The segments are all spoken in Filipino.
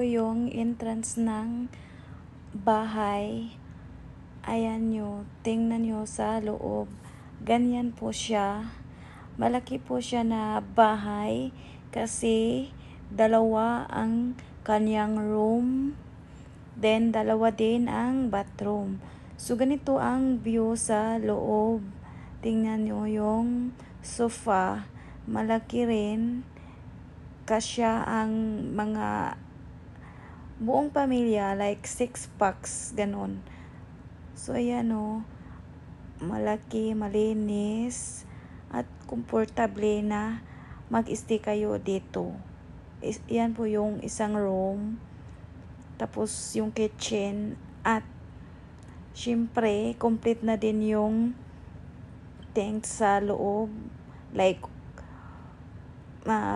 po yung entrance ng bahay. Ayan nyo, tingnan nyo sa loob. Ganyan po siya. Malaki po siya na bahay kasi dalawa ang kanyang room. Then, dalawa din ang bathroom. So, ganito ang view sa loob. Tingnan nyo yung sofa. Malaki rin. Kasya ang mga buong pamilya, like 6 packs, ganon. So, ayan o. Malaki, malinis, at komportable na mag-stay kayo dito. Yan po yung isang room. Tapos, yung kitchen. At, syempre, complete na din yung things sa loob. Like,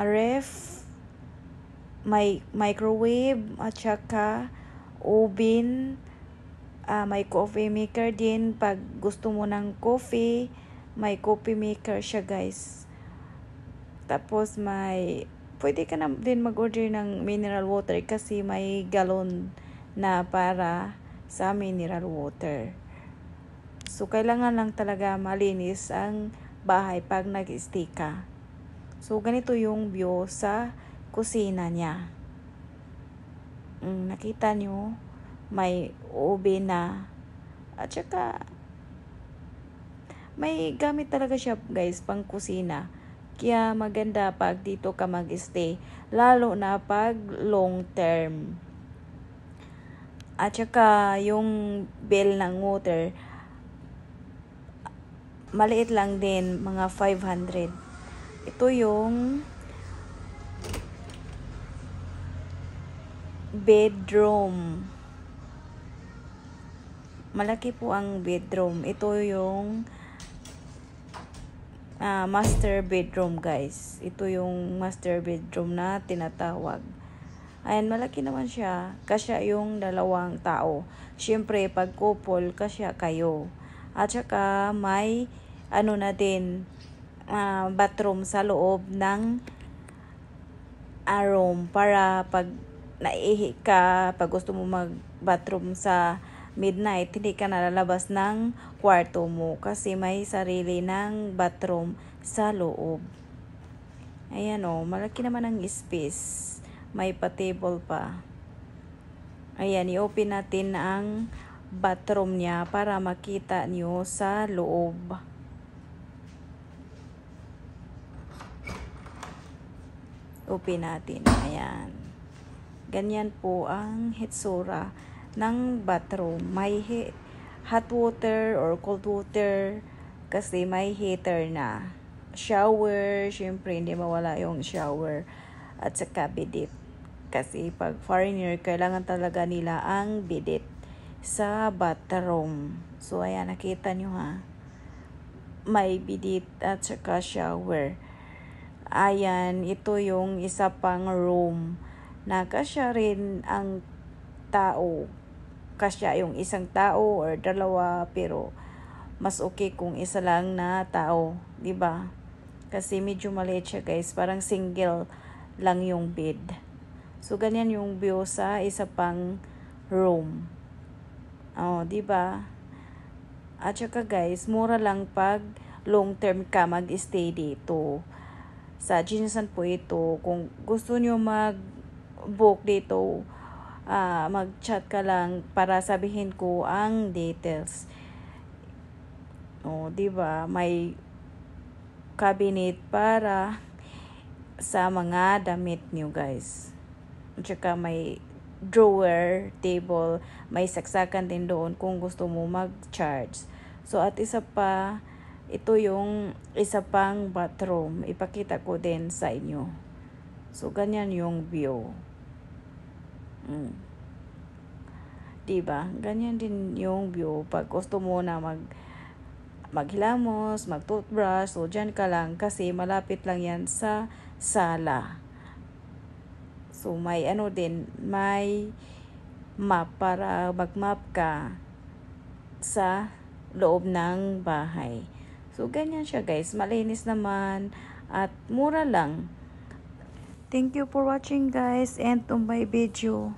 ref, may microwave, at saka oven, may coffee maker din. Pag gusto mo ng coffee, may coffee maker siya, guys. Tapos pwede ka na din mag-order ng mineral water kasi may galon na para sa mineral water. So, kailangan lang talaga malinis ang bahay pag nag-stay ka. So, ganito yung view sa kusina niya. Nakita nyo, may oven na. At saka, may gamit talaga siya, guys, pang kusina. Kaya maganda pag dito ka mag-stay. Lalo na pag long term. At saka, yung bill ng water, maliit lang din, mga 500. Ito yung bedroom. Malaki po ang bedroom. Ito yung master bedroom, guys. Ito yung master bedroom na tinatawag. Ayan, malaki naman siya. Kasya yung dalawang tao. Siyempre, pag couple, kasya kayo. At saka, may na din, bathroom sa loob ng room para pag naihi ka, pag gusto mo mag-bathroom sa midnight, hindi ka nalalabas ng kwarto mo kasi may sarili ng bathroom sa loob. Ayan o, malaki naman ang space. May pa-table pa. Ayan, i-open natin ang bathroom niya para makita nyo sa loob. Open natin. Ayan. Ganyan po ang hitsura ng bathroom. May hot water or cold water kasi may heater na. Shower, syempre hindi mawala yung shower. At saka bidet. Kasi pag foreigner, kailangan talaga nila ang bidet sa bathroom. So, ayan, nakita nyo ha. May bidet at saka shower. Ayan, ito yung isa pang room na kasya rin ang tao. Kasya yung isang tao or dalawa, pero mas okay kung isa lang na tao, 'di ba? Kasi medyo maliit siya, guys, parang single lang yung bed. So, ganyan yung view sa isa pang room. 'Di ba? At saka, guys, mura lang pag long term ka mag-stay dito. Sa Jinsan po ito. Kung gusto nyo mag-book dito, mag-chat ka lang para sabihin ko ang details. Diba? May cabinet para sa mga damit nyo, guys. At saka may drawer, table, may saksakan din doon kung gusto mo mag-charge. So, at isa pa, ito yung isa pang bathroom. Ipakita ko din sa inyo. So, ganyan yung view. Diba? Ganyan din yung view. Pag gusto mo na maghilamos, mag-toothbrush, so dyan ka lang kasi malapit lang yan sa sala. So, may din, may map para mag-map ka sa loob ng bahay. So, ganyan siya, guys. Malinis naman at mura lang. Thank you for watching guys and to my video.